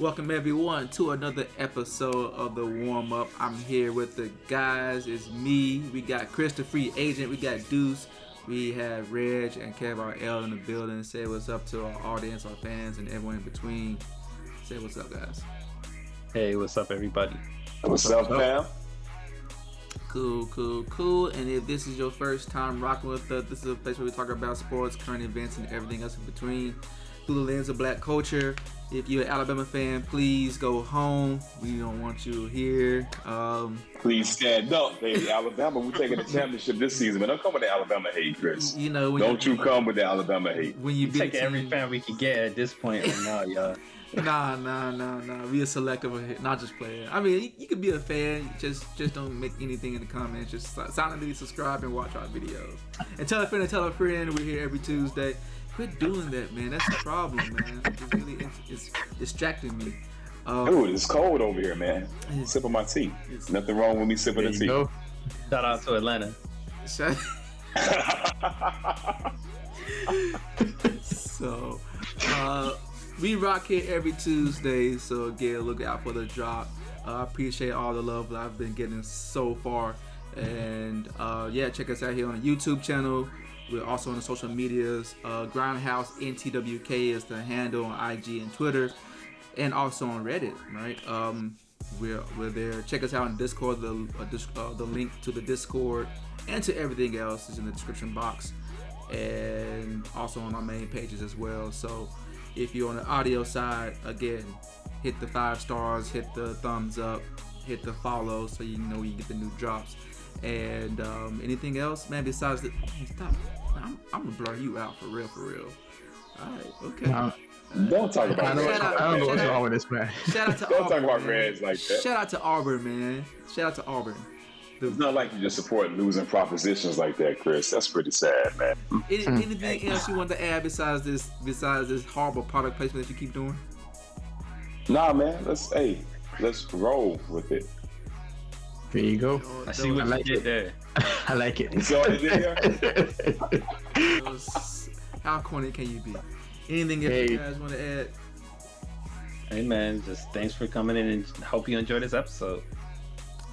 Welcome everyone to another episode of the Warmup. I'm here with the guys. It's me. We got Chris the free agent. We got Deuce. We have Reg and Kev RL in the building. Say what's up to our audience, our fans, and everyone in between. Say what's up, guys. Hey, what's up, everybody? What's up, fam? Cool. And if this is your first time rocking with us, this is a place where we talk about sports, current events, and everything else in between through the lens of black culture. If you're an Alabama fan, please go home. We don't want you here. Please stand up, baby. Alabama, we're taking the championship this season, man. Don't come with the Alabama hate, Chris. You know, don't you come with the Alabama hate. When you take every fan we can get at this point right now, y'all. Nah. Be a selective, not just player. I mean, you can be a fan, just don't make anything in the comments. Just silently subscribe and watch our videos. And tell a friend to tell a friend. We're here every Tuesday. Quit doing that, man. That's the problem, man. It's distracting me. Dude, it's cold over here, man. Sipping my tea. Nothing wrong with me sipping the tea. Go. Shout out to Atlanta. So, we rock here every Tuesday. So again, look out for the drop. I appreciate all the love that I've been getting so far. And check us out here on the YouTube channel. We're also on the social medias. Grindhouse NTWK is the handle on IG and Twitter, and also on Reddit. Right? We're there. Check us out on Discord. The link to the Discord and to everything else is in the description box, and also on our main pages as well. So if you're on the audio side, again, hit the 5 stars, hit the thumbs up, hit the follow, so you know you get the new drops. And anything else, man, besides that, stop. I'm gonna blur you out for real. Alright, okay. Don't talk about Reds. I don't know what's wrong with this, man. Shout out to Don't Auburn, talk about man. Reds like that. Shout out to Auburn, man. Shout out to Auburn. It's not like you just support losing propositions like that, Chris. That's pretty sad, man. Anything else you want to add besides this horrible product placement that you keep doing? Nah, man. Let's roll with it. There you go. I see what you did there. I like it. You saw what you did there? How corny can you be? Anything else you guys want to add? Hey, man, just thanks for coming in and hope you enjoy this episode.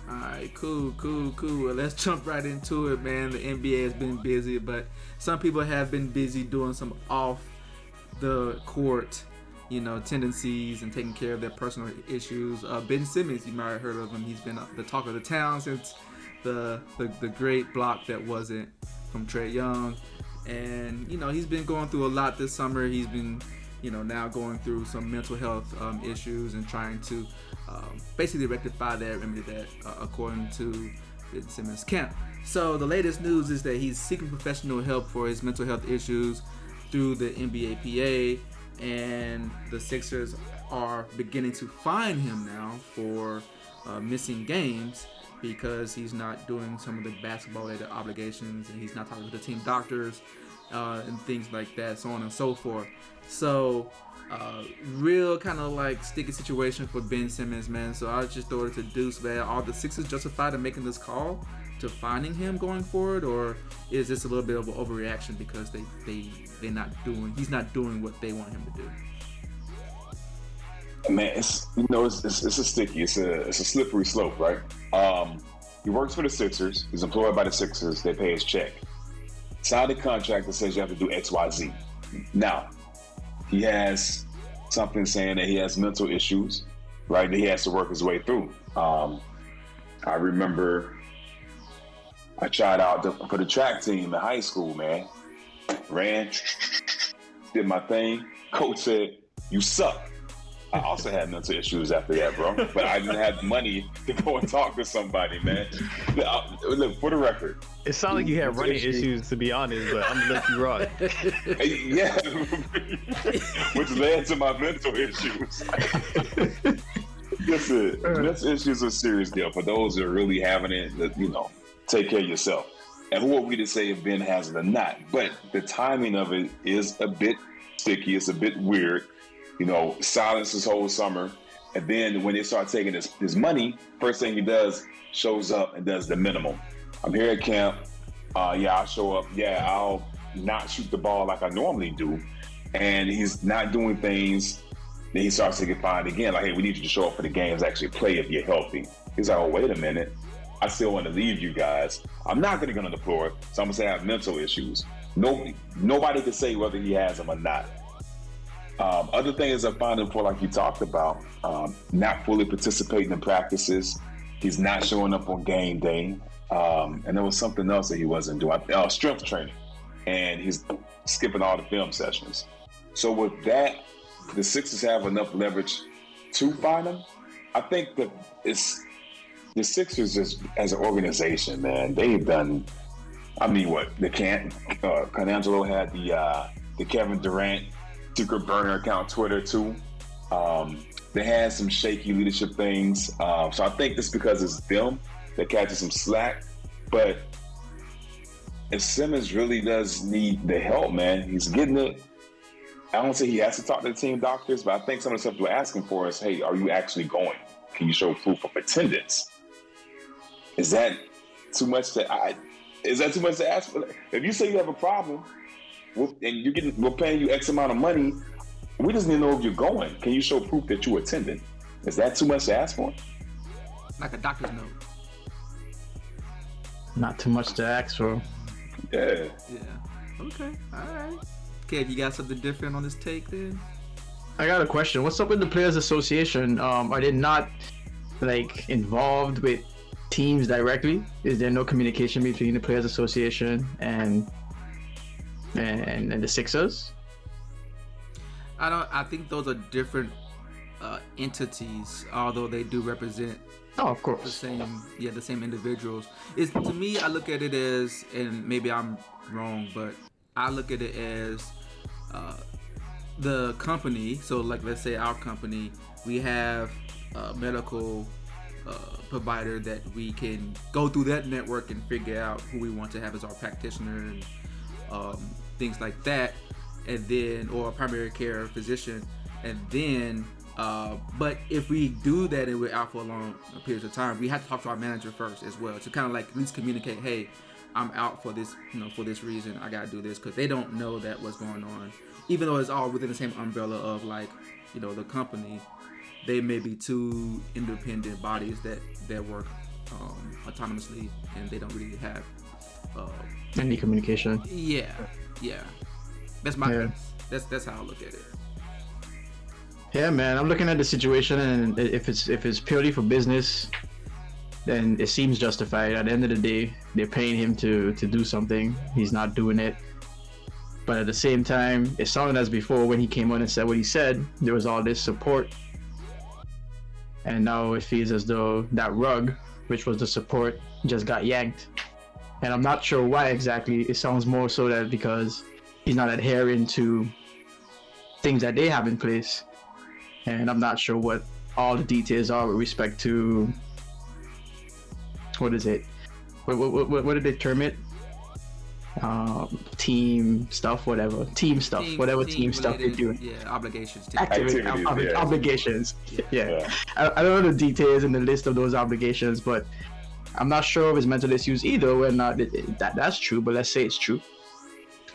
Alright, cool. Well, let's jump right into it, man. The NBA has been busy, but some people have been busy doing some off the court, tendencies and taking care of their personal issues. Ben Simmons, you might have heard of him. He's been the talk of the town since the great block that wasn't from Trae Young. And, he's been going through a lot this summer. He's been, now going through some mental health issues and trying to basically rectify that, remedy that, according to Ben Simmons' camp. So the latest news is that he's seeking professional help for his mental health issues through the NBA PA. And the Sixers are beginning to fine him now for missing games because he's not doing some of the basketball-related obligations, and he's not talking to the team doctors and things like that, so on and so forth. So, real kind of like sticky situation for Ben Simmons, man. So I just throw it to Deuce, man. Are the Sixers justified in making this call to finding him going forward, or is this a little bit of an overreaction because he's not doing what they want him to do? Man, it's a sticky, it's a slippery slope, right? He works for the Sixers. He's employed by the Sixers. They pay his check. Signed a contract that says you have to do X, Y, Z. Now, he has something saying that he has mental issues, right? That he has to work his way through. I remember I tried out for the track team in high school, man. Ran, did my thing. Coach said, "You suck." I also had mental issues after that, bro. But I didn't have money to go and talk to somebody, man. Look, for the record. It sounds like you had running issues, to be honest, but I'm going to let you rock. Yeah. Which led to my mental issues. Listen, mental issues are a serious deal. For those that are really having it, take care of yourself. And who are we to say if Ben has it or not? But the timing of it is a bit sticky. It's a bit weird. Silence this whole summer. And then when they start taking his money, first thing he does, shows up and does the minimum. I'm here at camp. I'll show up. I'll not shoot the ball like I normally do. And he's not doing things Then he starts to get fined again. Like, hey, we need you to show up for the games, actually play if you're healthy. He's like, oh, wait a minute. I still want to leave you guys. I'm not going to get on the floor, so I'm going to say I have mental issues. Nobody can say whether he has them or not. Other things I found him for, like you talked about, not fully participating in practices. He's not showing up on game day. And there was something else that he wasn't doing. Strength training. And he's skipping all the film sessions. So with that, the Sixers have enough leverage to find him. I think that the Sixers, just as an organization, man, they've done. I mean, what Canangelo had the Kevin Durant secret burner account Twitter too. They had some shaky leadership things, so I think it's because it's them that catches some slack. But if Simmons really does need the help, man, he's getting it. I don't say he has to talk to the team doctors, but I think some of the stuff we're asking for is, hey, are you actually going? Can you show proof of attendance? Is that too much to ask for? If you say you have a problem and we're paying you X amount of money, we just need to know if you're going. Can you show proof that you attended? Is that too much to ask for? Like a doctor's note. Not too much to ask for. Yeah. Okay. All right. Kev, you got something different on this take then? I got a question. What's up with the Players Association? Are they not involved with teams directly? Is there no communication between the Players Association and the Sixers? I think those are different entities, although they do represent of course the same individuals. It's, to me, I look at it as, and maybe I'm wrong, but I look at it as the company. So like, let's say our company, we have a medical provider that we can go through that network and figure out who we want to have as our practitioner and things like that, and then, or a primary care physician, and then but if we do that and we're out for a long period of time, we have to talk to our manager first as well to kind of at least communicate, hey, I'm out for this, for this reason, I gotta do this, because they don't know that what's going on, even though it's all within the same umbrella of the company. They may be two independent bodies that work autonomously, and they don't really have any communication. Yeah. That's my that's how I look at it. Yeah, man, I'm looking at the situation, and if it's purely for business, then it seems justified. At the end of the day, they're paying him to do something. He's not doing it. But at the same time, it sounded as before when he came on and said what he said, there was all this support. And now it feels as though that rug, which was the support, just got yanked. And I'm not sure why exactly. It sounds more so that because he's not adhering to things that they have in place. And I'm not sure what all the details are with respect to, what is it? What did they term it? Team stuff, whatever. Team stuff they do. Yeah, obligations. Obligations. Yeah. I don't know the details and the list of those obligations, but I'm not sure of his mental issues either. Whether or not that's true, but let's say it's true.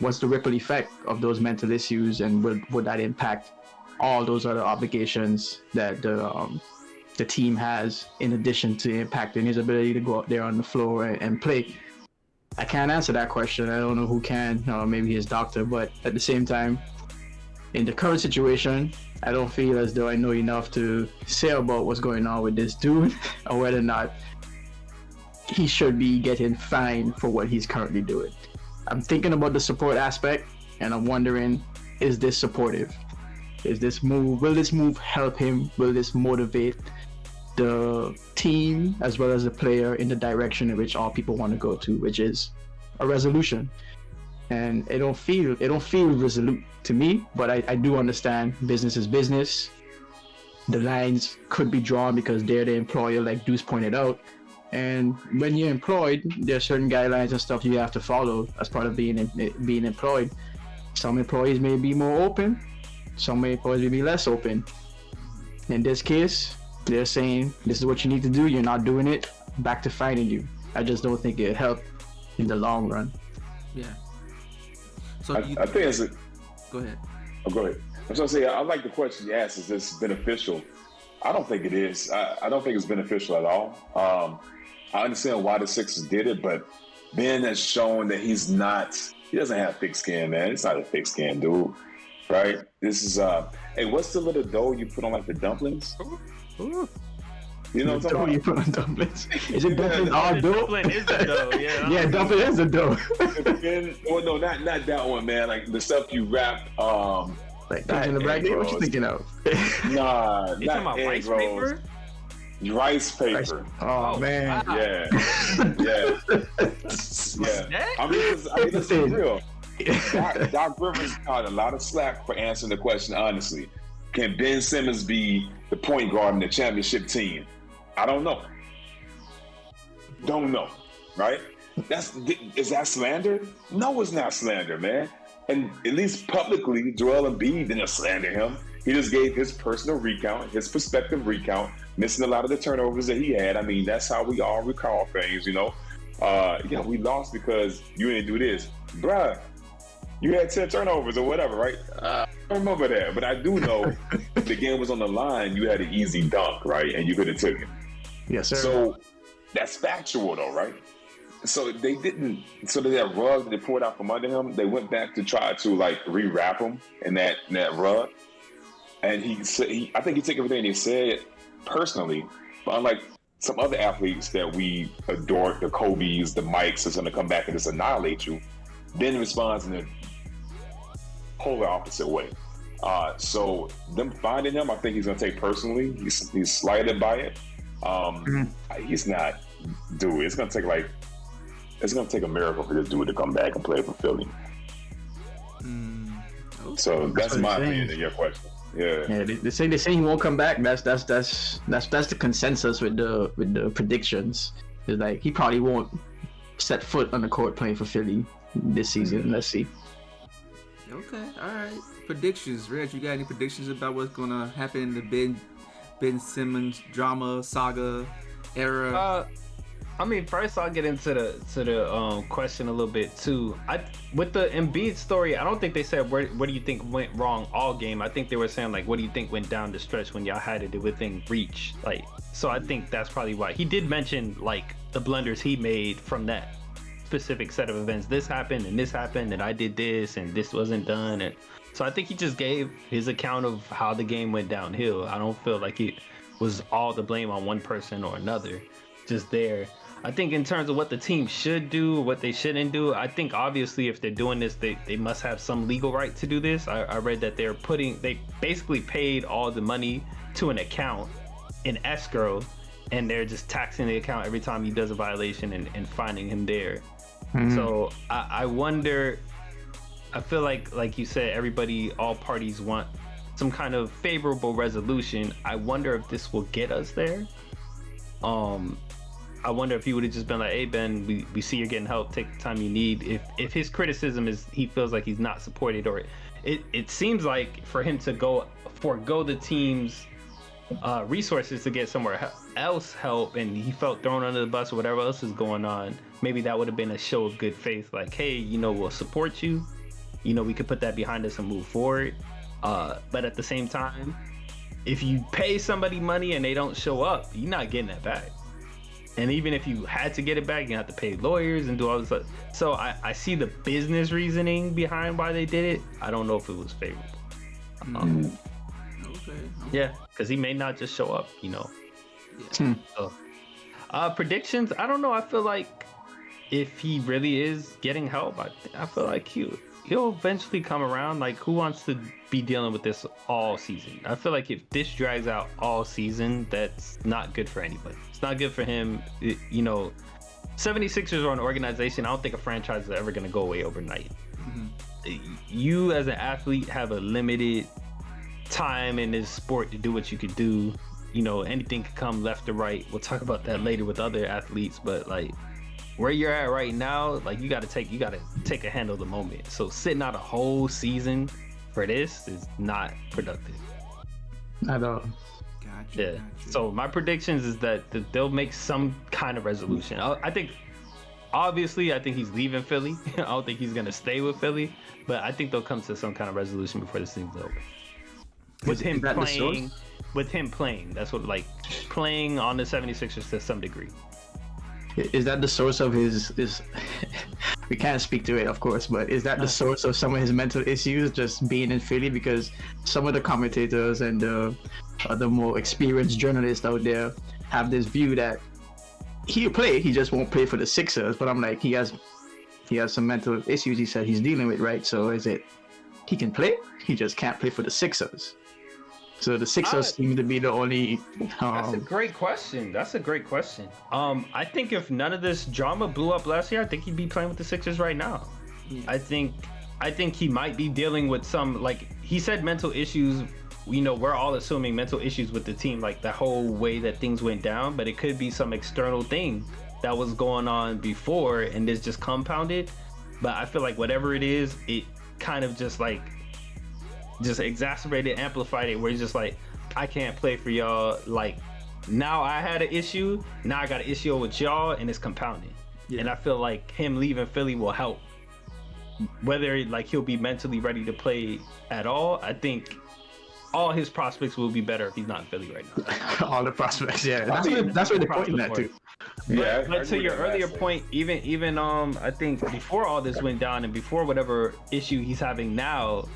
What's the ripple effect of those mental issues, and would that impact all those other obligations that the team has, in addition to impacting his ability to go out there on the floor and play? I can't answer that question. I don't know who can. Maybe his doctor. But at the same time, in the current situation, I don't feel as though I know enough to say about what's going on with this dude or whether or not he should be getting fined for what he's currently doing. I'm thinking about the support aspect, and I'm wondering, is this supportive? Will this move help him? Will this motivate the team as well as the player in the direction in which all people want to go to, which is a resolution? And it don't feel resolute to me, but I do understand business is business. The lines could be drawn because they're the employer, like Deuce pointed out. And when you're employed, there are certain guidelines and stuff you have to follow as part of being employed. Some employees may be more open, some employees may be less open. In this case, they're saying this is what you need to do, you're not doing it, back to fining you. I just don't think it'll help in the long run. Yeah. So I think it's Go ahead. Oh, go ahead. That's what I'm saying. I like the question you asked. Is this beneficial? I don't think it is. I don't think it's beneficial at all. I understand why the Sixers did it, but Ben has shown that he doesn't have thick skin, man. It's not a thick skin dude, right? This is, hey, what's the little dough you put on like the dumplings? Ooh. You know what I'm talking about? You put on dumplings. Is it dumpling all dough? Dumpling is the dough, yeah. Yeah, dumpling is the dough. Oh no, not that one, man. Like the stuff you wrap, like that in the bag. What you thinking of? Nah, You talking about rice paper? Rice paper. Oh man. Wow. Yeah. Yeah. I mean, this is real. Doc Rivers caught a lot of slack for answering the question honestly. Can Ben Simmons be the point guard in the championship team? I don't know. Don't know, right? Is that slander? No, it's not slander, man. And at least publicly, Joel Embiid didn't slander him. He just gave his personal recount, his perspective recount, missing a lot of the turnovers that he had. I mean, that's how we all recall things, you know. Yeah, we lost because you didn't do this. Bruh, you had 10 turnovers or whatever, right? I don't remember that, but I do know the game was on the line. You had an easy dunk, right? And you could have took it. Yes, sir. So that's factual, though, right? So they didn't. So that rug that they poured out from under him, they went back to try to like rewrap him in that rug. And he said, I think he took everything he said personally, but unlike some other athletes that we adore, the Kobe's, the Mikes, that's going to come back and just annihilate you, Ben responds in a polar opposite way. So them finding him, I think he's going to take personally. He's slighted by it. He's not, dude. It's going to take a miracle for this dude to come back and play for Philly. Okay. So that's my opinion in your question. Yeah. They say he won't come back. That's the consensus with the predictions. It's like he probably won't set foot on the court playing for Philly this season. Let's see. Okay, all right. Predictions, Reg. You got any predictions about what's gonna happen in the Ben Simmons drama saga era? I mean, first I'll get into the question a little bit too. With the Embiid story, I don't think they said what do you think went wrong all game. I think they were saying like, what do you think went down the stretch when y'all had it within reach? Like, so I think that's probably why he did mention like the blunders he made from that specific set of events. This happened and I did this and this wasn't done, and so I think he just gave his account of how the game went downhill. I don't feel like it was all the blame on one person or another. Just there. I think in terms of what the team should do, what they shouldn't do, I think obviously if they're doing this, they must have some legal right to do this. I read that they basically paid all the money to an account in escrow, and they're just taxing the account every time he does a violation and finding him there. So I wonder, I feel like you said, all parties want some kind of favorable resolution. I wonder if this will get us there. I wonder if he would have just been like, hey Ben, we see you're getting help, take the time you need. If his criticism is he feels like he's not supported, or it seems like for him to forego the team's resources to get somewhere else help, and he felt thrown under the bus or whatever else is going on, maybe that would have been a show of good faith, like, hey, we'll support you, we could put that behind us and move forward. But at the same time, if you pay somebody money and they don't show up, you're not getting that back. And even if you had to get it back, you have to pay lawyers and do all this stuff. So I see the business reasoning behind why they did it. I don't know if it was favorable. Okay. Yeah, because he may not just show up, Yeah. So, predictions, I don't know. I feel like if he really is getting help, I feel like he'll eventually come around. Like, who wants to be dealing with this all season? I feel like if this drags out all season, that's not good for anybody. It's not good for him. 76ers are an organization. I don't think a franchise is ever going to go away overnight. You as an athlete have a limited time in this sport to do what you could do. Anything could come left or right. We'll talk about that later with other athletes, but like where you're at right now, like you got to take a handle of the moment. So sitting out a whole season for this is not productive. Not at all. Gotcha. So my predictions is that they'll make some kind of resolution. I think he's leaving Philly. I don't think he's gonna stay with Philly, but I think they'll come to some kind of resolution before this thing's over. with him that the playing. source? With him playing, that's what like playing on the 76ers to some degree. Is that the source of his we can't speak to it, of course, but is that the source of some of his mental issues, just being in Philly? Because some of the commentators and the more experienced journalists out there have this view that he'll play, he just won't play for the Sixers. But I'm like, he has some mental issues he said he's dealing with, right? So is it he can play, he just can't play for the Sixers? So the Sixers seem to be the only. That's a great question. I think if none of this drama blew up last year, I think he'd be playing with the Sixers right now. Yeah. I think he might be dealing with some, like he said, mental issues. You know, we're all assuming mental issues with the team, like the whole way that things went down. But it could be some external thing that was going on before, and this just compounded. But I feel like whatever it is, it kind of just exacerbated, amplified it, where he's just like, I can't play for y'all. Like, now I had an issue, now I got an issue with y'all, and it's compounding. Yeah. And I feel like him leaving Philly will help. Whether like he'll be mentally ready to play at all, I think all his prospects will be better if he's not in Philly right now. All the prospects, yeah. That's what they're pointing at too. Yeah, but to your earlier point, even I think before all this went down and before whatever issue he's having now,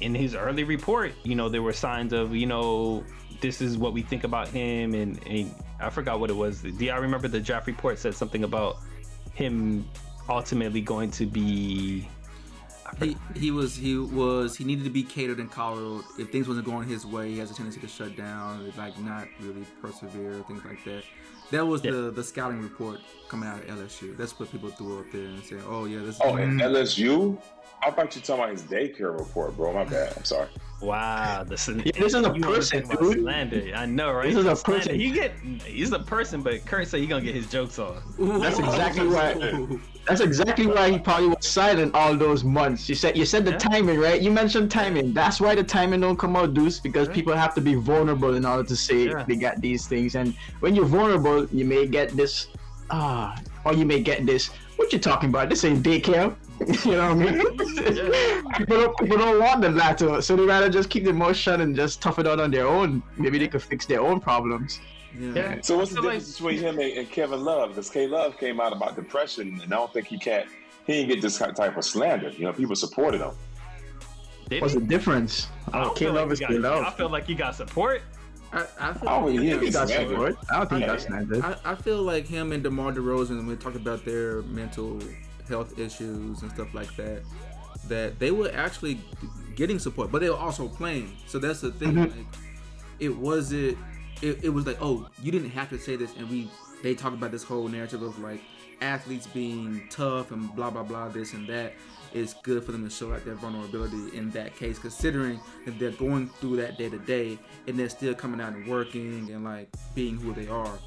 in his early report, you know, there were signs of, you know, this is what we think about him, and I forgot what it was. Do I remember the draft report said something about him ultimately going to be? He needed to be catered and coddled. If things wasn't going his way, he has a tendency to shut down, like not really persevere, things like that. That was the scouting report coming out of LSU. That's what people threw up there and said, "Oh yeah, this." Oh, and LSU. I thought you were talking about his daycare report, bro. My bad. I'm sorry. Wow, this is a person, dude. Slander. I know, right? This is a person. He's a person, but Kurt said he's gonna get his jokes on. That's exactly why. That's exactly why he probably was silent all those months. You said the timing, right? You mentioned timing. That's why the timing don't come out, Deuce, because people have to be vulnerable in order to say they got these things. And when you're vulnerable, you may get this, or you may get this. What you talking about? This ain't daycare. You know what I mean? People don't want the latter, so they rather just keep their mouth shut and just tough it out on their own. Maybe they could fix their own problems. Yeah. So what's the difference between him and Kevin Love? Because K Love came out about depression, and I don't think he didn't get this type of slander. You know, people supported him. What's the difference? K Love is K Love. I feel like he got support. I feel he got support. I don't think he got slandered. I feel like him and DeMar DeRozan, when we talk about their mental health issues and stuff like that, that they were actually getting support, but they were also playing. So that's the thing. Like, it was like, oh, you didn't have to say this, and they talk about this whole narrative of like athletes being tough and blah blah blah, this and that. It's good for them to show like their vulnerability in that case, considering that they're going through that day to day and they're still coming out and working and like being who they are.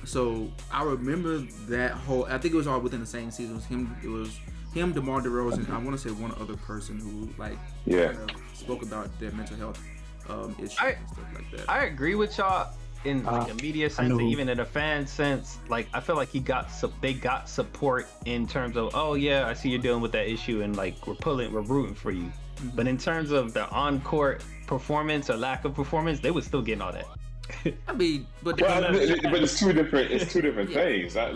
So I remember that whole. I think it was all within the same season. It was him, DeMar DeRozan. I want to say one other person who like kind of spoke about their mental health issues and stuff like that. I agree with y'all in like a media sense, and even in a fan sense. Like I feel like they got support in terms of, oh yeah, I see you're dealing with that issue, and like we're rooting for you. Mm-hmm. But in terms of the on-court performance or lack of performance, they was still getting all that. I mean, but it's two different things. But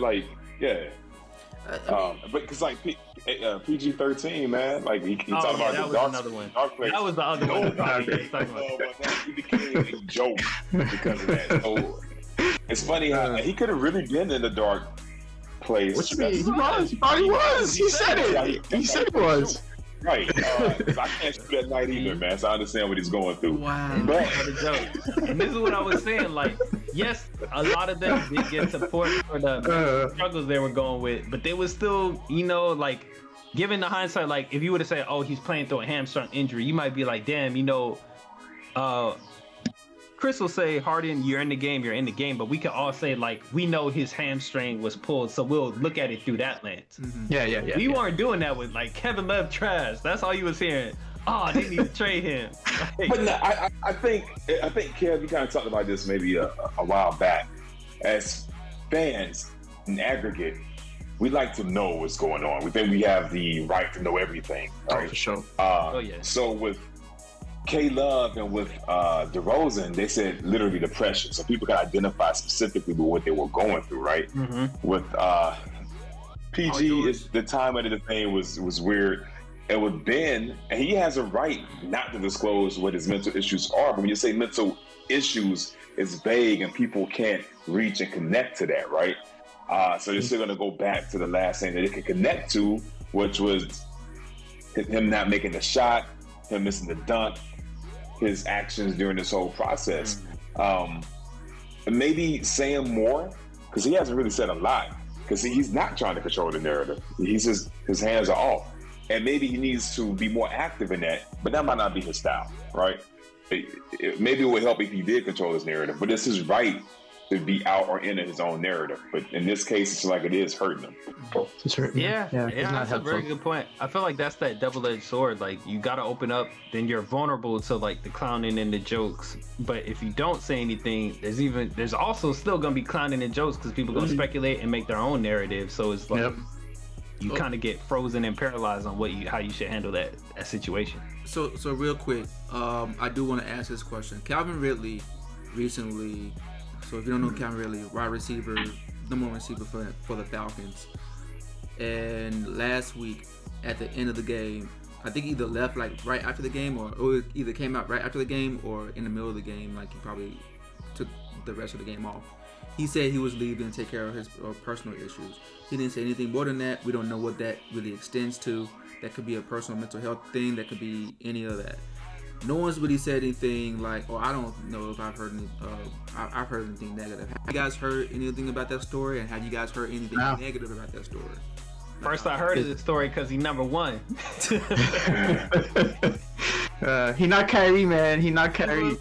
because like PG-13, man, like he talked about the dark place. That was the other one. He became a joke because of that. So it's funny how he could have really been in the dark place. What you mean? He probably was. He said it. He said it was. Right. I can't shoot at night either, man. So I understand what he's going through. Wow. But and this is what I was saying. Like, yes, a lot of them did get support for the struggles they were going with, but they was still, you know, like, given the hindsight, like, if you would have said, oh, he's playing through a hamstring injury, you might be like, damn, you know, Chris will say, Harden, you're in the game, but we can all say, like, we know his hamstring was pulled, so we'll look at it through that lens. Mm-hmm. Yeah. We weren't doing that with, like, Kevin Love trash. That's all you was hearing. Oh, they need to trade him. Like, but no, I think Kev, you kind of talked about this maybe a while back. As fans, in aggregate, we like to know what's going on. We think we have the right to know everything. Right? Oh, for sure. So with K-Love and with DeRozan, they said literally depression. So people can identify specifically with what they were going through, right? With PG, the time of the thing was weird. And with Ben, and he has a right not to disclose what his mental issues are. But when you say mental issues, it's vague and people can't reach and connect to that, right? So they're still going to go back to the last thing that they could connect to, which was him not making the shot, him missing the dunk, his actions during this whole process. And maybe saying more, because he hasn't really said a lot, because he's not trying to control the narrative. He's just, his hands are off. And maybe he needs to be more active in that, but that might not be his style, right? Maybe it would help if he did control his narrative, but it's his right to be out or in his own narrative. But in this case, it's like it is hurting him. It's hurting. Yeah, it's not that's a very good point. I feel like that's that double-edged sword. Like, you gotta open up, then you're vulnerable to like the clowning and the jokes. But if you don't say anything, there's also still gonna be clowning and jokes because people gonna speculate and make their own narrative. So it's like you kind of get frozen and paralyzed on how you should handle that situation. So real quick, I do want to ask this question. Calvin Ridley recently. So if you don't know Calvin Ridley, wide receiver, number one receiver for the Falcons. And last week, at the end of the game, I think he either left like right after the game or either came out right after the game or in the middle of the game, like he probably took the rest of the game off. He said he was leaving to take care of his personal issues. He didn't say anything more than that. We don't know what that really extends to. That could be a personal mental health thing. That could be any of that. No one's really said anything like, I don't know if I've heard anything negative. Have you guys heard anything about that story? And have you guys heard anything negative about that story? First, I heard of the story because he number one. He not Kyrie, man. He not Kyrie.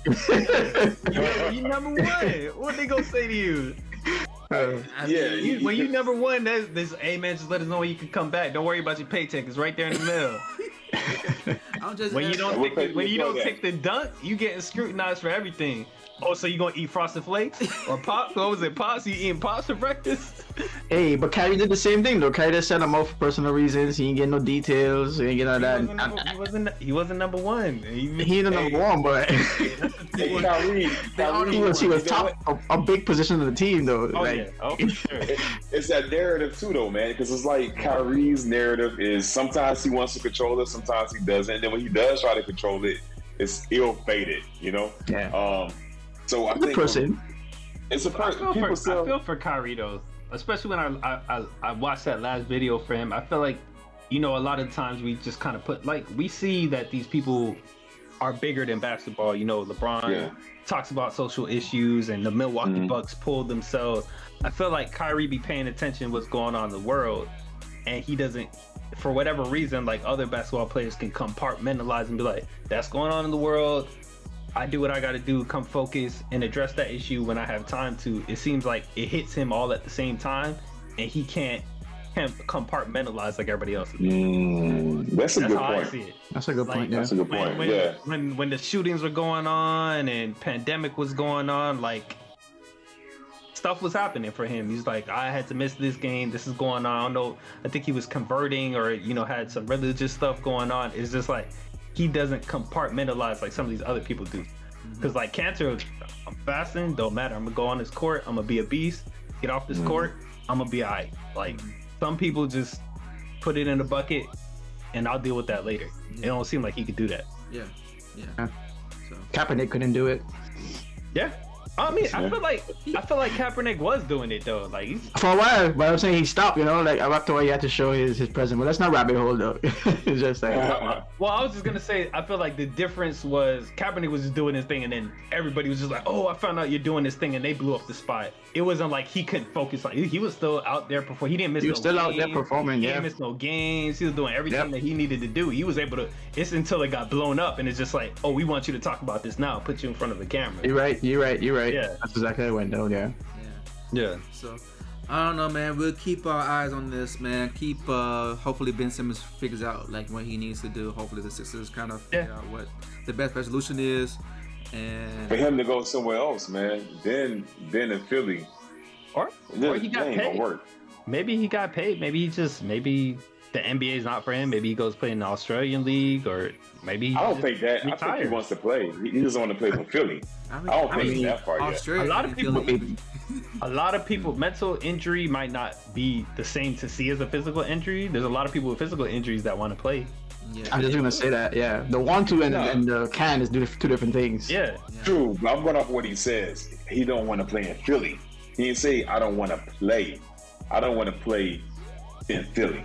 You number one. What they gonna say to you? When you number one, this hey man, just let us know when you can come back. Don't worry about your paycheck. It's right there in the mail. When you don't take the dunk, you getting scrutinized for everything. Oh, so you gonna eat Frosted Flakes or Pop? What was it, Pops? You eating Pops for breakfast? Hey, but Kyrie did the same thing though. Kyrie just set him up for personal reasons. He didn't get no details. He didn't get all that. He wasn't number one. He the number one, but Kyrie he was top a big position of the team though. Sure. It's that narrative too, though, man. Because it's like Kyrie's narrative is sometimes he wants to control it, sometimes he doesn't. And then when he does try to control it, it's ill-fated, you know. Yeah. So I think it's a person. I feel for Kyrie though, especially when I watched that last video for him. I feel like, a lot of times we just kind of we see that these people are bigger than basketball. LeBron talks about social issues, and the Milwaukee Bucks pulled themselves. I feel like Kyrie be paying attention to what's going on in the world, and he doesn't. For whatever reason, like other basketball players can compartmentalize and be like, "That's going on in the world. I do what I got to do, come focus and address that issue when I have time to." It seems like it hits him all at the same time, and he can't compartmentalize like everybody else. That's a good point. I see it. That's a good point. That's a good point. When the shootings were going on and pandemic was going on, like stuff was happening for him. He's like, I had to miss this game. This is going on. I don't know. I think he was converting or had some religious stuff going on. It's just like he doesn't compartmentalize like some of these other people do. Because like Cantor, I'm fasting, don't matter. I'm gonna go on this court. I'm gonna be a beast. Get off this court. I'm gonna be alright. Like some people just put it in a bucket, and I'll deal with that later. It don't seem like he could do that. Yeah. So Kaepernick couldn't do it. Yeah. I mean, I feel like Kaepernick was doing it though. Like for a while, but I'm saying he stopped. Like after a while, he had to show his presence. But that's not rabbit hole though. It's just like. Well, I was just gonna say, I feel like the difference was Kaepernick was just doing his thing, and then everybody was just like, "Oh, I found out you're doing this thing," and they blew up the spot. It wasn't like he couldn't focus. Like he was still out there performing. He didn't miss. He was still out there performing. He didn't miss no games. He was doing everything that he needed to do. He was able to. It's until it got blown up, and it's just like, "Oh, we want you to talk about this now. Put you in front of the camera." You're right. Yeah, that's exactly how it went though. Yeah. So, I don't know, man. We'll keep our eyes on this, man. Hopefully Ben Simmons figures out like what he needs to do. Hopefully the Sixers kind of figure out what the best resolution is, and for him to go somewhere else, man. Then in Philly, or he got paid. Maybe he got paid. Maybe the NBA is not for him. Maybe he goes play in the Australian League, or maybe I don't think that. I think he wants to play. He doesn't want to play for Philly. I don't think that part yet. A lot of people, mental injury might not be the same to see as a physical injury. There's a lot of people with physical injuries that want to play. Yeah. I'm just gonna say that, yeah. The want to and the can is two different things. Yeah. True, but I'm going off what he says. He don't want to play in Philly. He didn't say I don't want to play. I don't want to play in Philly.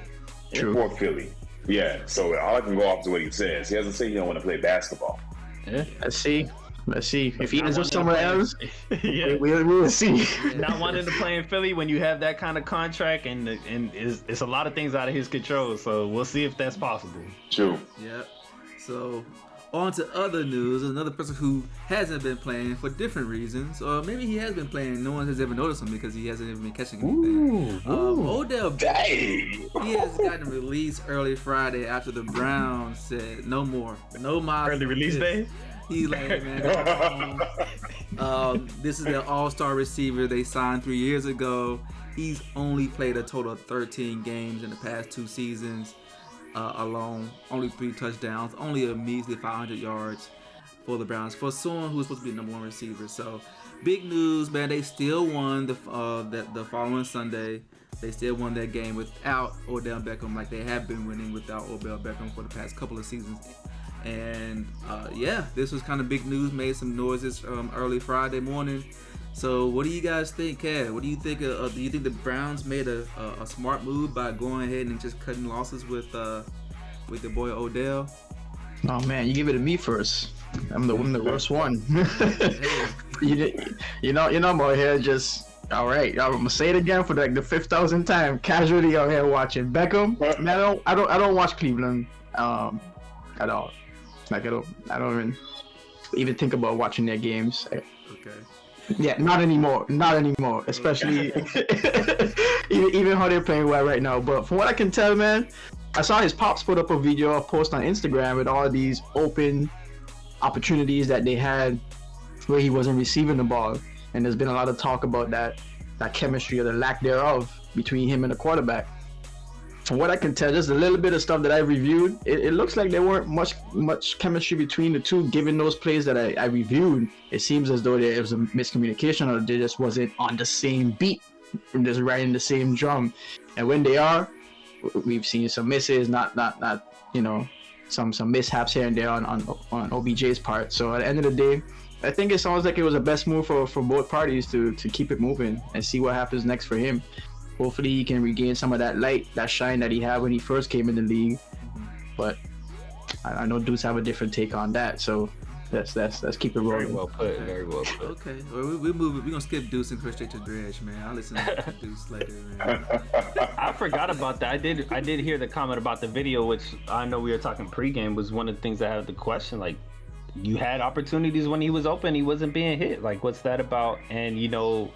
True. For Philly. Yeah. So all I can go off to what he says. He doesn't say he don't want to play basketball. Yeah. Let's see. If he ends up somewhere else, yeah, we'll see. Not wanting to play in Philly when you have that kind of contract, and it's a lot of things out of his control. So we'll see if that's possible. True. Yep. So on to other news. Another person who hasn't been playing for different reasons, or maybe he has been playing. No one has ever noticed him because he hasn't even been catching anything. Odell Beckham. He has gotten released early Friday after the Browns said no more, no more. Early release day. He's like, man, this is their all-star receiver they signed 3 years ago. He's only played a total of 13 games in the past 2 seasons alone. Only 3 touchdowns, only a measly 500 yards for the Browns, for someone who's supposed to be the number 1 receiver. So, big news, man. They still won the following Sunday. They still won that game without Odell Beckham, like they have been winning without Odell Beckham for the past couple of seasons. And this was kind of big news, made some noises early Friday morning. So what do you guys think, Kev? What do you think? Do you think the Browns made a smart move by going ahead and just cutting losses with the boy Odell? Oh man, you give it to me first. I'm the worst one. you know, I'm out here just. All right, I'm gonna say it again for like the 5,000th time. Casually out here watching Beckham. Man, I don't watch Cleveland at all. Like I don't even think about watching their games. Okay. Yeah, not anymore. Especially even how they're playing well right now. But from what I can tell, man, I saw his pops put up a post on Instagram with all these open opportunities that they had where he wasn't receiving the ball, and there's been a lot of talk about that chemistry or the lack thereof between him and the quarterback. From what I can tell, just a little bit of stuff that I reviewed, it looks like there weren't much chemistry between the two. Given those plays that I reviewed, it seems as though there was a miscommunication, or they just wasn't on the same beat, just riding the same drum. And when they are, we've seen some misses, not some mishaps here and there on OBJ's part. So at the end of the day, I think it sounds like it was the best move for both parties to keep it moving and see what happens next for him. Hopefully he can regain some of that light, that shine that he had when he first came in the league. But I know dudes have a different take on that, so let's keep it rolling. Very well put. Very well put. Okay, well, we're gonna skip Deuce and go straight to Dredge, man. I'll listen to Deuce later, man. I forgot about that. I did hear the comment about the video, which I know we were talking pregame, was one of the things I had the question, like, you had opportunities when he was open, he wasn't being hit. Like, what's that about? And,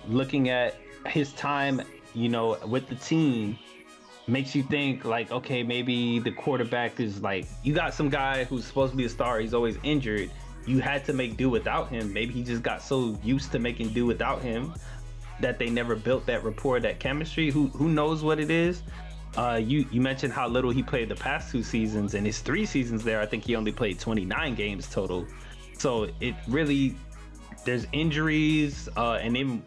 looking at his time, with the team, makes you think, like, okay, maybe the quarterback is like, you got some guy who's supposed to be a star, he's always injured. You had to make do without him. Maybe he just got so used to making do without him that they never built that rapport, that chemistry. Who knows what it is? You mentioned how little he played the past 2 seasons. In his 3 seasons there, I think he only played 29 games total. So it really, there's injuries, and even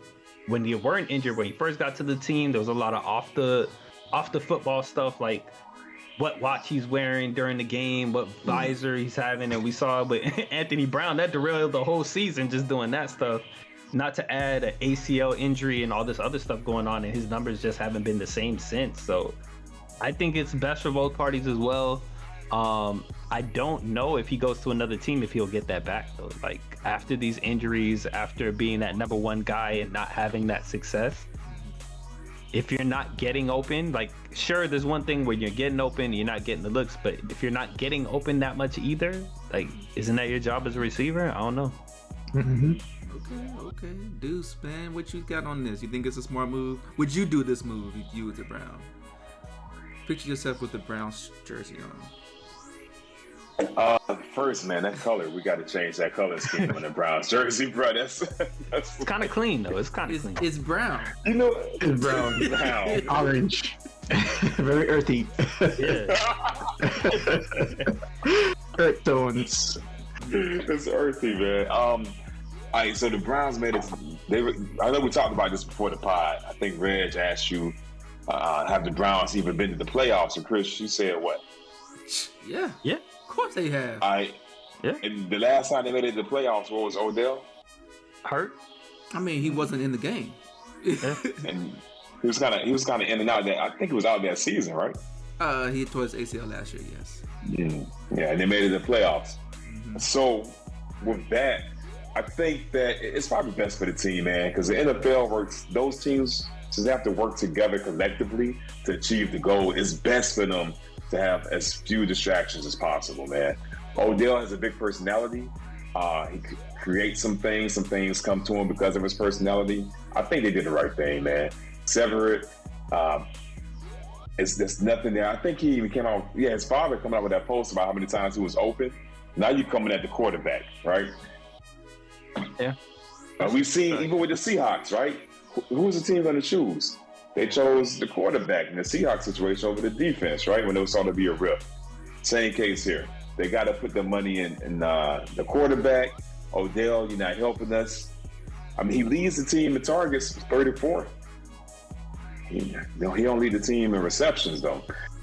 when you weren't injured, when he first got to the team, there was a lot of off the football stuff, like what watch he's wearing during the game, what visor he's having, and we saw with Anthony Brown, that derailed the whole season just doing that stuff. Not to add an ACL injury and all this other stuff going on, and his numbers just haven't been the same since. So I think it's best for both parties as well. I don't know if he goes to another team if he'll get that back though. Like, after these injuries, after being that number 1 guy and not having that success, if you're not getting open, like, sure, there's one thing where you're getting open, you're not getting the looks, but if you're not getting open that much either, like, isn't that your job as a receiver? I don't know. Okay. Deuce, man, what you got on this? You think it's a smart move? Would you do this move if you was the Brown? Picture yourself with the Browns jersey on. First, man, that color, we got to change that color scheme on the Browns jersey, bro. That's It's kind of clean though. It's kind of clean. It's brown. you know, It's brown. brown. Orange. Very earthy. Yeah. Earth tones. It's earthy, man. All right, so the Browns made it. I know we talked about this before the pod. I think Reg asked you, have the Browns even been to the playoffs? And Chris, you said what? Yeah. Yeah. Of course they have. Yeah. And the last time they made it to the playoffs, what was Odell? Hurt. I mean, he wasn't in the game. And he was kind of in and out. I think he was out that season, right? He tore his ACL last year. Yes. Yeah, and they made it to the playoffs. So with that, I think that it's probably best for the team, man, because the NFL works. Those teams just have to work together collectively to achieve the goal. It's best for them to have as few distractions as possible, man. Odell has a big personality. He creates some things come to him because of his personality. I think they did the right thing, man. Sever it. There's nothing there. I think he even came out, his father coming out with that post about how many times he was open. Now you're coming at the quarterback, right? Yeah. We've seen, even with the Seahawks, right? Who was the team going to choose? They chose the quarterback in the Seahawks situation over the defense, right? When it was saw to be a rip. Same case here. They got to put the money in the quarterback. Odell, you're not helping us. I mean, he leads the team in targets 34. He don't lead the team in receptions, though.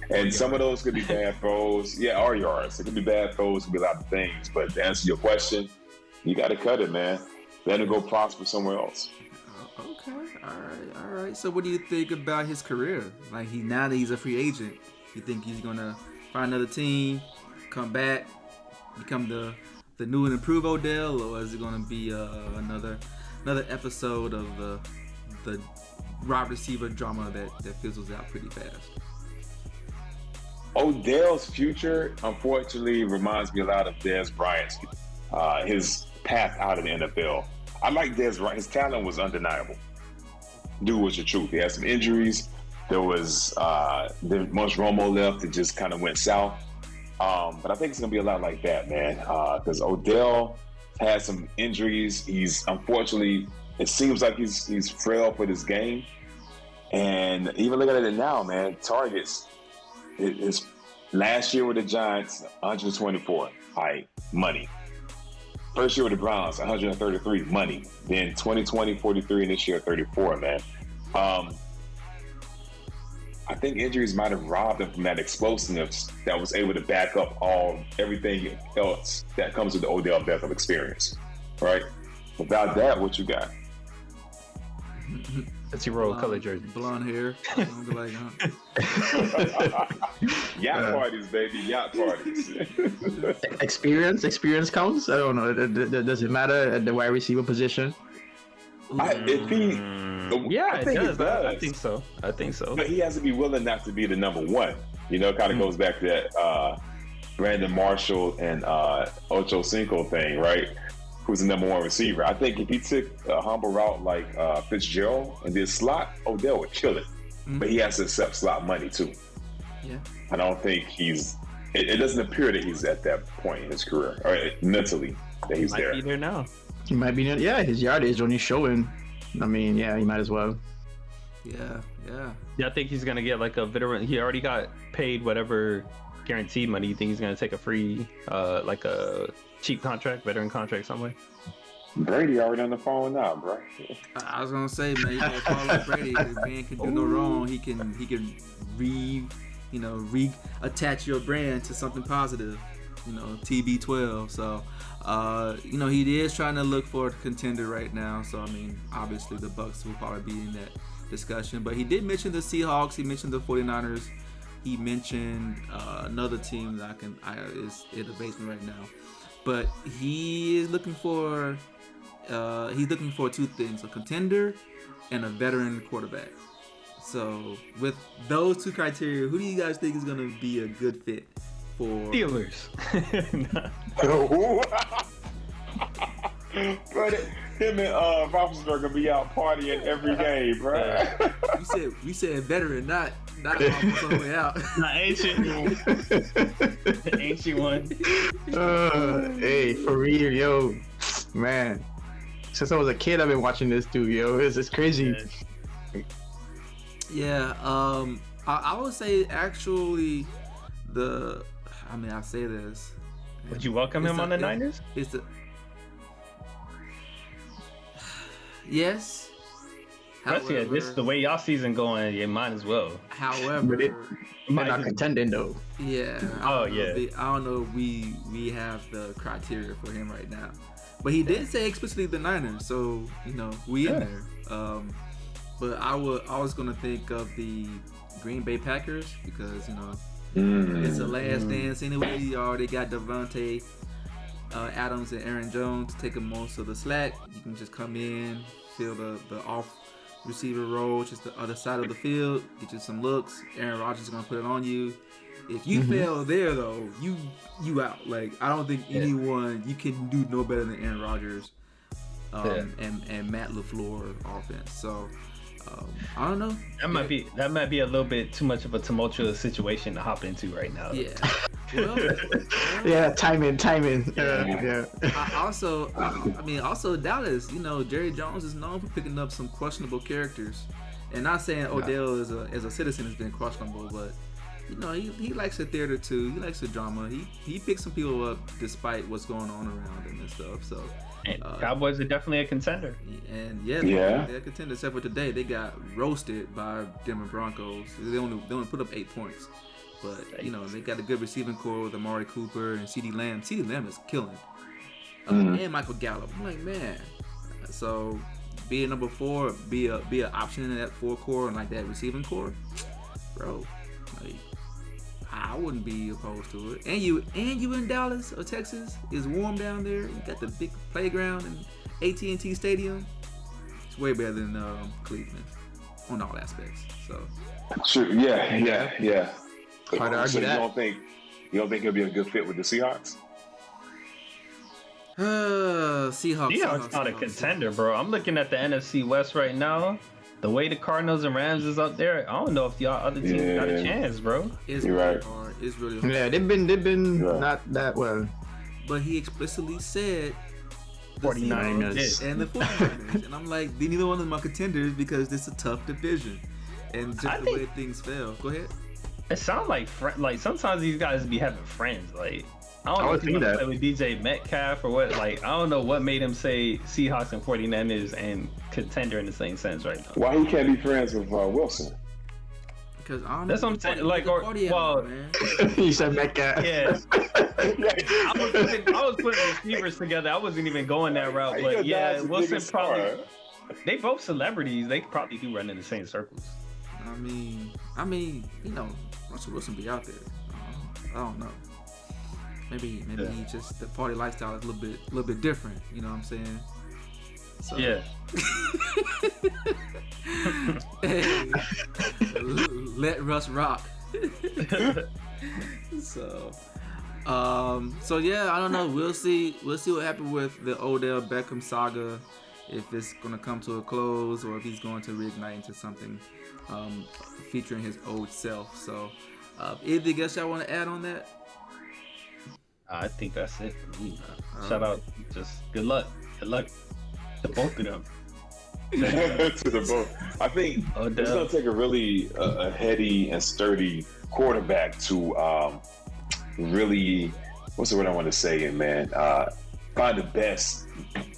And some of those could be bad throws. Yeah, or yards. It could be bad throws. It could be a lot of things. But to answer your question, you got to cut it, man. Let him go prosper somewhere else. Okay. All right. So what do you think about his career? Like, now that he's a free agent, you think he's going to find another team, come back, become the new and improved Odell, or is it going to be another episode of the wide receiver drama that fizzles out pretty fast? Odell's future, unfortunately, reminds me a lot of Dez Bryant's. His path out of the NFL. I like Dez Bryant. His talent was undeniable. Dude was the truth. He had some injuries. There was once Romo left, it just kind of went south. But I think it's gonna be a lot like that, man. Because Odell had some injuries. He's unfortunately, it seems like he's frail for this game. And even looking at it now, man, targets. His last year with the Giants, 124, money. First year with the Browns, 133, money. Then 2020, 43, and this year, 34, man. I think injuries might have robbed him from that explosiveness that was able to back up everything else that comes with the Odell Beckham experience, right? Without that, what you got? That's your royal color jersey. Blonde hair. Like, huh? Yacht parties, baby. Yacht parties. Experience counts. I don't know. Does it matter at the wide receiver position? If he, Yeah, I think it does. it does. I think so. But he has to be willing not to be the number one. You know, it kind of goes back to that Brandon Marshall and Ocho Cinco thing, right? Who's the number one receiver. I think if he took a humble route like Fitzgerald and did slot, Odell would kill it. But he has to accept slot money too. Yeah. I don't think it doesn't appear that he's at that point in his career, or mentally that he's there. Might be there now. He might be. Yeah, his yardage only showing. I mean, yeah, he might as well. Yeah. Yeah, I think he's gonna get like a veteran. He already got paid whatever guaranteed money. You think he's gonna take a free, like a cheap contract, veteran contract somewhere? Brady already on the phone now, bro. I was gonna say, man, you gotta call up Brady. The man can do no wrong. He can reattach your brand to something positive. TB12. So, he is trying to look for a contender right now. So, I mean, obviously the Bucks will probably be in that discussion. But he did mention the Seahawks. He mentioned the 49ers. He mentioned another team that is in the basement right now. But he is looking for two things: a contender and a veteran quarterback. So, with those two criteria, who do you guys think is going to be a good fit for Steelers? Bro, him and Roethlisberger be out partying every game, bro. We said veteran, not on the way out. Not ancient. The ancient one. Hey, for real, yo, man. Since I was a kid, I've been watching this dude, yo. It's crazy. Yeah. I would say actually I say this. Would you welcome him on the Niners? Yes. However, this is the way y'all season going. You might as well. However, they're not contending though. Yeah. I don't know if we have the criteria for him right now, but he did say explicitly the Niners, so we in there. But I was gonna think of the Green Bay Packers because it's the last dance anyway. You already got Devontae Adams and Aaron Jones taking most of the slack. You can just come in, fill the off receiver role, just the other side of the field, get you some looks. Aaron Rodgers is gonna put it on you. If you fail there though, you out. Like I don't think anyone you can do no better than Aaron Rodgers and Matt LaFleur offense. So I don't know. That might be a little bit too much of a tumultuous situation to hop into right now. Yeah. Well, yeah, timing. Also Dallas. Jerry Jones is known for picking up some questionable characters, and not saying Odell as a citizen has been questionable, but he likes a theater too. He likes the drama. He picks some people up despite what's going on around him and stuff. So. And Cowboys are definitely a contender. And they're a contender. Except for today, they got roasted by Denver Broncos. They only put up 8 points, but they got a good receiving core with Amari Cooper and CeeDee Lamb. CeeDee Lamb is killing, and Michael Gallup. I'm like, man. So being number 4, be an option in that 4 core and like that receiving core, bro. Like, I wouldn't be opposed to it. And you in Dallas or Texas, is warm down there. You got the big playground and AT&T Stadium. It's way better than Cleveland on all aspects. So. Sure. Yeah. Hard to argue so that. You don't think he'll be a good fit with the Seahawks? Seahawks not a contender, bro. I'm looking at the NFC West right now. The way the Cardinals and Rams is up there, I don't know if y'all other teams got a chance, bro. It's really hard. It's really hard. Yeah, they've been not that well. But he explicitly said 49ers and the 49ers. And I'm like, neither one of them are contenders because it's a tough division. And just the way things fell. Go ahead. It sounds like sometimes these guys be having friends. Like, I don't know if he's play with DJ Metcalf or what. Like, I don't know what made him say Seahawks and 49ers and contender in the same sense right now. Why he can't be friends with Wilson? Because I don't know. That's what I'm saying. Like, you said Metcalf. Yeah. I was putting receivers together. I wasn't even going that route. But yeah, Wilson probably. They both celebrities. They probably do run in the same circles. I mean, Russell Wilson be out there. I don't know. Maybe he just the party lifestyle is a little bit different. You know what I'm saying? So. Yeah. Hey, let Russ rock. So yeah, I don't know. We'll see what happens with the Odell Beckham saga. If it's gonna come to a close or if he's going to reignite into something featuring his old self. So, anything else y'all want to add on that? I think that's it for me. Shout out, just good luck to both of them. To the both. I think it's gonna take a really a heady and sturdy quarterback to really, what's the word I want to say, man? Find the best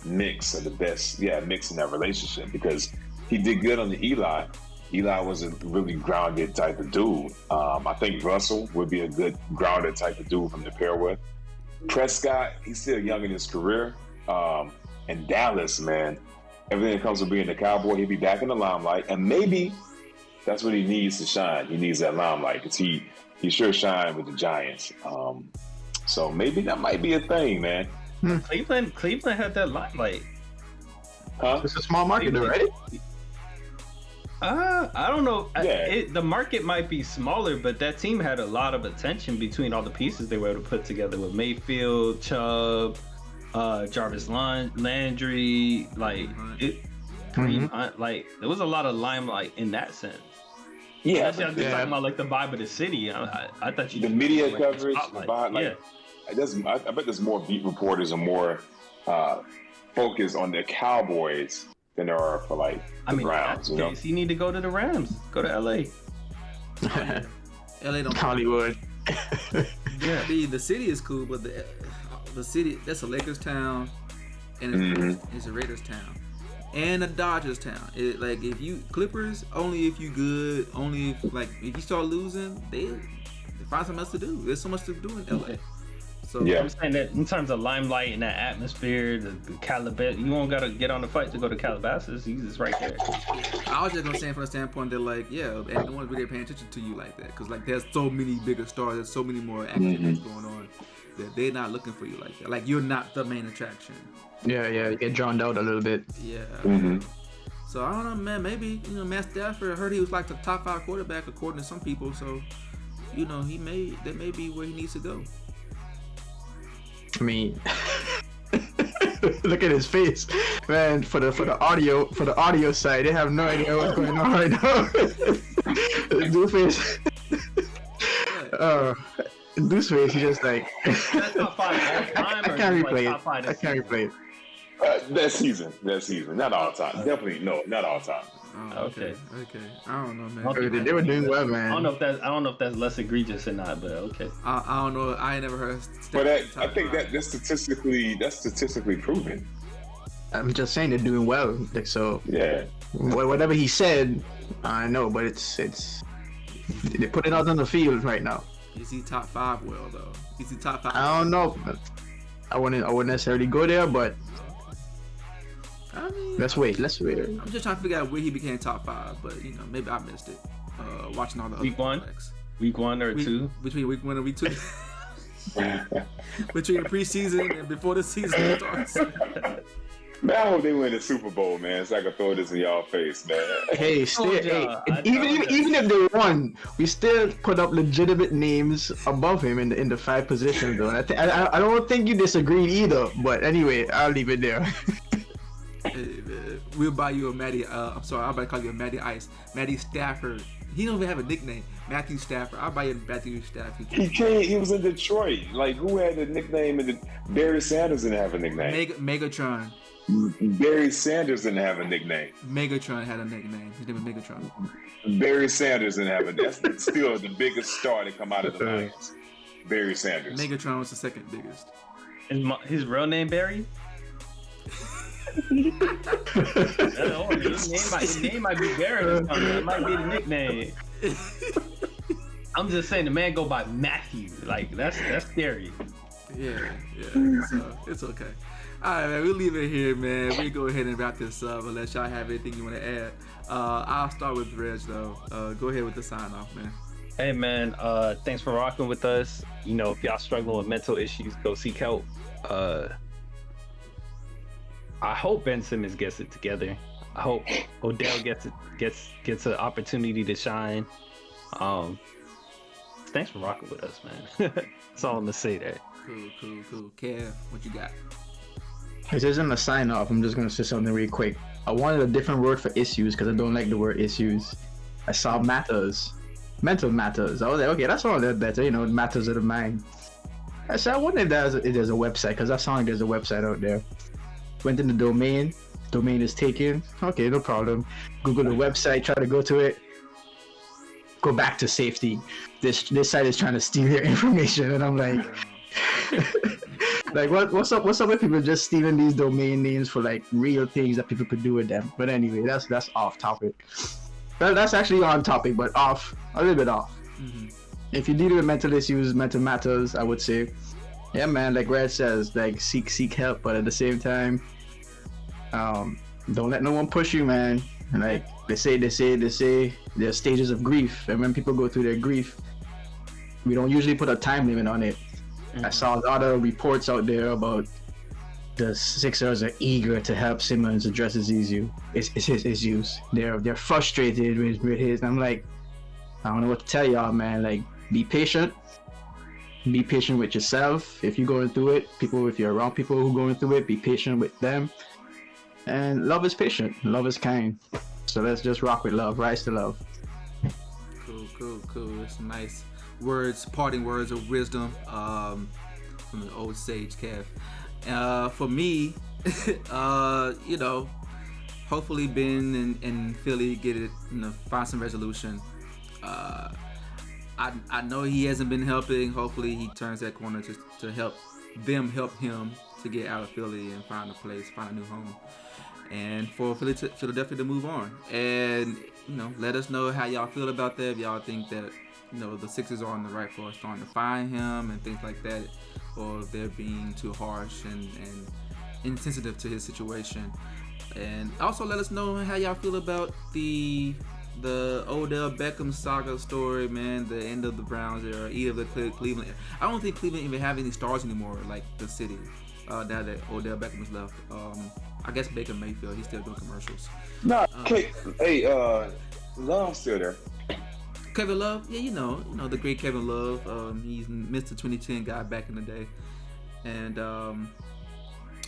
mix of the best, mix in that relationship, because he did good on the Eli. Eli was a really grounded type of dude. I think Russell would be a good grounded type of dude from to pair with. Prescott, he's still young in his career. And Dallas, man, everything that comes with being a Cowboy, he'll be back in the limelight. And maybe that's what he needs to shine. He needs that limelight because he sure shined with the Giants. So maybe that might be a thing, man. Cleveland had that limelight. Huh? It's a small market, right? I don't know. Yeah. The market might be smaller, but that team had a lot of attention between all the pieces they were able to put together with Mayfield, Chubb, Jarvis Landry, like it. Kareem Hunt, like there was a lot of limelight in that sense. Yeah, Especially talking about like the vibe of the city. I thought you the media like, coverage, the vibe, like I bet there's more beat reporters and more focus on the Cowboys than there are for like the Browns. You need to go to the Rams. Go to LA. LA don't Hollywood. Yeah, the city is cool, but the city, that's a Lakers town, and it's a Raiders town, and a Dodgers town. Like if you Clippers, only if you good, only if you start losing, they find something else to do. There's so much to do in LA. So yeah, I'm saying that in terms of limelight and that atmosphere, the Calabasas, you won't gotta get on the flight to go to Calabasas. He's just right there. I was just gonna say from the standpoint that and no one's really paying attention to you like that, because like there's so many bigger stars, there's so many more activities going on that they're not looking for you like that. Like you're not the main attraction. Yeah, you get drowned out a little bit. Yeah. So I don't know, man. Maybe Matt Stafford. I heard he was like the top 5 quarterback according to some people. So that may be where he needs to go. I mean, look at his face, man. For the audio side, they have no idea what's going on right now. Dude's face. Dude's face. He's just like. That's top 5 all time. I can't replay it. Top 5 I can't replay it. that season, not all time. Definitely not all time. Oh, okay. I don't know, man. They were doing well, man. I don't know if that's less egregious or not, but okay. I don't know. I ain't never heard. But I think that's statistically proven. I'm just saying they're doing well. Like, so yeah. Whatever he said, I know, but it's they put it out on the field right now. Is he top 5? Well, though, is he top 5? I don't know. I wouldn't necessarily go there, but. I mean, let's wait. I'm just trying to figure out where he became top 5, but maybe I missed it. Watching all the week other week 1 or 2, between week 1 and week 2, between the preseason and before the season starts. Man, I hope they win the Super Bowl, man, so I can throw this in y'all face, man. Hey, even if they won, we still put up legitimate names above him in the 5 positions, though. I don't think you disagreed either, but anyway, I'll leave it there. We'll buy you a Matty. I'm sorry, I'm about to call you a Matty Ice. Matty Stafford. He don't even have a nickname. Matthew Stafford. I'll buy you a Matthew Stafford. He was in Detroit. Like, who had a nickname? Barry Sanders didn't have a nickname. Megatron. Barry Sanders didn't have a nickname. Megatron had a nickname. His name was Megatron. Barry Sanders didn't have a. That's still the biggest star to come out of the Lions. Barry Sanders. Megatron was the second biggest. His real name Barry? His name might be Barry. That might be the nickname. I'm just saying the man go by Matthew. Like that's scary. Yeah. So it's okay. All right, man. We'll leave it here, man. We go ahead and wrap this up unless y'all have anything you want to add. I'll start with Reg though. Go ahead with the sign off, man. Hey man, thanks for rocking with us. If y'all struggling with mental issues, go seek help. I hope Ben Simmons gets it together. I hope Odell gets an opportunity to shine. Thanks for rocking with us, man. That's all I'm gonna say there. Cool. Kev, what you got? This isn't a sign off. I'm just gonna say something really quick. I wanted a different word for issues because I don't like the word issues. I saw mental matters. I was like, okay, that's all that better. Matters of the mind. I said, I wonder if there's a website, because I saw like there's a website out there. Went in the domain is taken. Okay, no problem. Google the website, try to go to it. Go back to safety. This site is trying to steal your information, and I'm like, like what's up with people just stealing these domain names for like real things that people could do with them? But anyway, that's off topic. That's actually on topic, but a little bit off. If you're dealing with mental issues, mental matters, I would say, yeah, man, like Red says, like seek help, but at the same time, don't let no one push you, man. And like they say there's stages of grief, and when people go through their grief, we don't usually put a time limit on it. I saw a lot of reports out there about the Sixers are eager to help Simmons address his issues. They're frustrated with his. And I'm like, I don't know what to tell y'all, man. Like, be patient. be patient with yourself. If you're going through it, if you're around people who are going through it, be patient with them. And love is patient. Love is kind. So let's just rock with love. Rise to love. Cool. It's nice words, parting words of wisdom from the old sage Kev. For me, hopefully Ben and Philly get it, find some resolution. I know he hasn't been helping. Hopefully he turns that corner to help him to get out of Philly and find a place, find a new home, and for Philadelphia to move on. And let us know how y'all feel about that. If y'all think that the Sixers are on the right for starting to find him and things like that, or if they're being too harsh and insensitive to his situation. And also let us know how y'all feel about the Odell Beckham saga story, man. The end of the Browns era, either the Cleveland. I don't think Cleveland even have any stars anymore, like the city. Now that Odell Beckham is left. I guess Baker Mayfield, he's still doing commercials. Nah, Love's still there. Kevin Love, yeah, the great Kevin Love. He's Mr. 2010 guy back in the day, and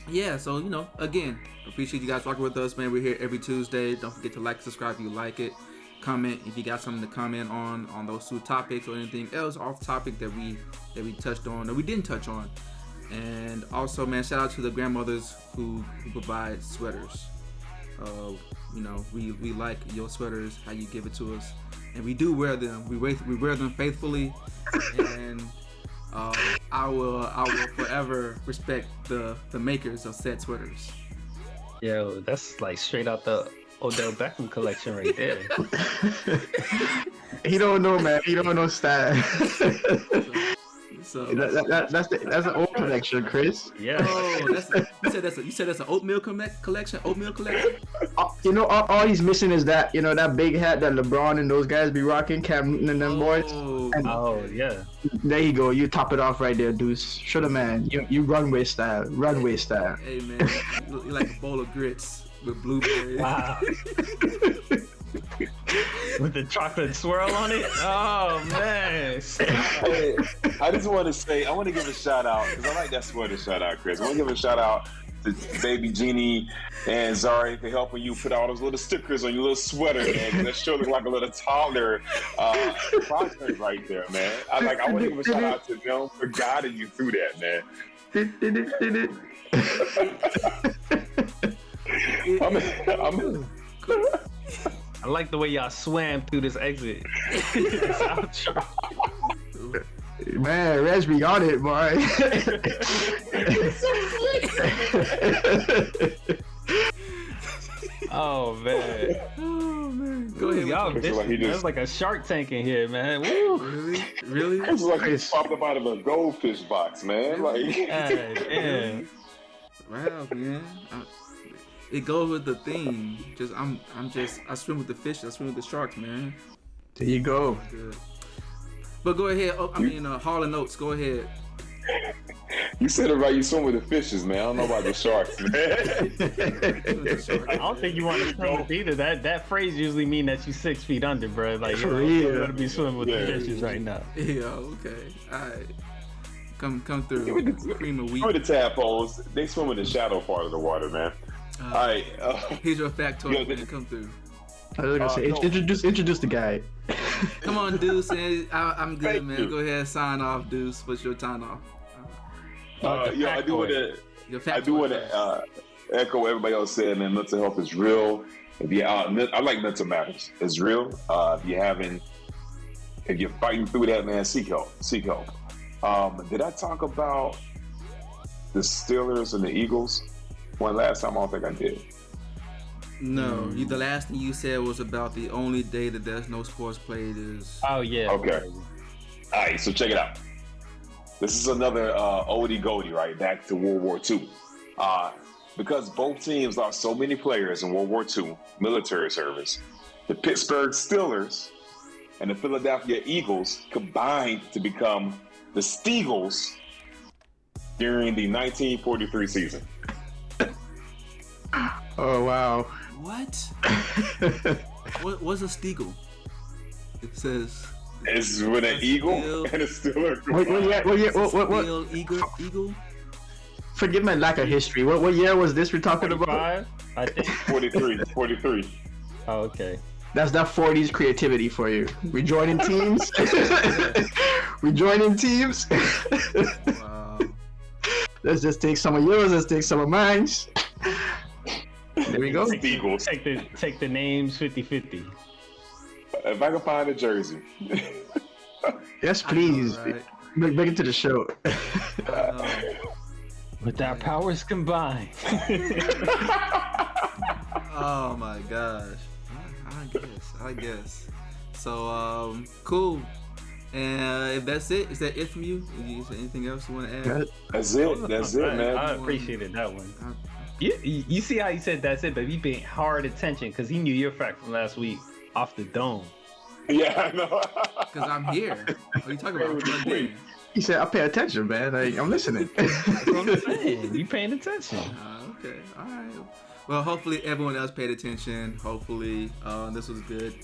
yeah. So again, appreciate you guys rocking with us, man. We're here every Tuesday. Don't forget to like, subscribe if you like it. Comment if you got something to comment on those two topics or anything else off topic that we touched on or we didn't touch on. And also, man, shout out to the grandmothers who provide sweaters. We like your sweaters, how you give it to us, and we do wear them. We wear them faithfully, and I will forever respect the makers of said sweaters. Yo, that's like straight out the Odell Beckham collection right there. He don't know, man. He don't know style. So that's an old collection, Chris. Yeah. Oh, you said that's an oatmeal collection. Oatmeal collection. All he's missing is that that big hat that LeBron and those guys be rocking, Cam Newton and them boys. Oh yeah. There you go. You top it off right there, Deuce. Show the man. You runway style. Runway style. Hey man, you're like a bowl of grits with blueberries. Wow. With the chocolate swirl on it. Oh man. Hey, I just want to say, I want to give a shout out because I like that sweater shout out, Chris. I want to give a shout out to Baby Jeannie and Zari for helping you put all those little stickers on your little sweater, man. That sure look like a little toddler project right there, man. I want to give a shout out to them for guiding you through that, man. I like the way y'all swam through this exit. Man, Resby on it, boy. Oh man. Go ahead, y'all. There's like a Shark Tank in here, man. Woo. Really? It's like he popped up out of a goldfish box, man. Like, Damn. Wow, man. It goes with the theme. I swim with the fish. I swim with the sharks, man. There you go. Good. But go ahead. Hall and Oates. Go ahead. You said it right. You swim with the fishes, man. I don't know about the sharks, man. I don't think you want to swim with either. That phrase usually mean that you 6 feet under, bro. Like For you're real. gonna be swimming with the fishes right now. Yeah. Okay. All right. Come through. Cream of wheat. For the tadpoles, they swim in the shadow part of the water, man. All right. Here's your factoid, man. Come through. I was gonna say, no. introduce the guy. Come on, Deuce. I'm good, Thank man. you. Go ahead, sign off, Deuce. What's your time off? I do want Your to. I do want to echo what everybody else said, man. Mental health is real. If you, I like mental matters. It's real. If you're fighting through that, man, seek help. Seek help. Did I talk about the Steelers and the Eagles one last time? I don't think I did. No, the last thing you said was about the only day that there's no sports played is. Oh yeah. Okay. All right, so check it out. This is another oldie goldie, right? Back to World War II. Because both teams lost so many players in World War II, military service, the Pittsburgh Steelers and the Philadelphia Eagles combined to become the Steagles during the 1943 season. Oh wow. What? What's a Steagle? It says. It's with an eagle Still- and a Steeler. What? Eagle. Forgive my lack of history. What year was this we're talking about? 45, I think. 43. Oh, okay. That's that 40s creativity for you. We joining teams. We joining teams. Wow. Let's just take some of yours. Let's take some of mine. There we go. Eagles. Take the names 50-50. If I can find a jersey. Yes, please. Right. Bring it to the show. With our powers combined. Oh my gosh. I guess. So cool. And if that's it, is that it from you? Is there anything else you want to add? That's it, man. I appreciated that one. You see how he said that's it, but he paid hard attention because he knew your fact from last week off the dome. Yeah, I know. Because I'm here. What are you talking about? I'm here. He said, "I pay attention, man. I'm listening." That's what I'm saying. You paying attention. Okay. All right. Well, hopefully everyone else paid attention. Hopefully this was good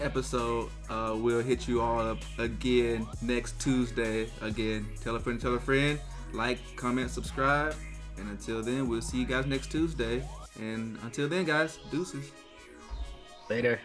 episode. We'll hit you all up again next Tuesday. Again, tell a friend, like, comment, subscribe. And until then, we'll see you guys next Tuesday. And until then, guys, deuces. Later.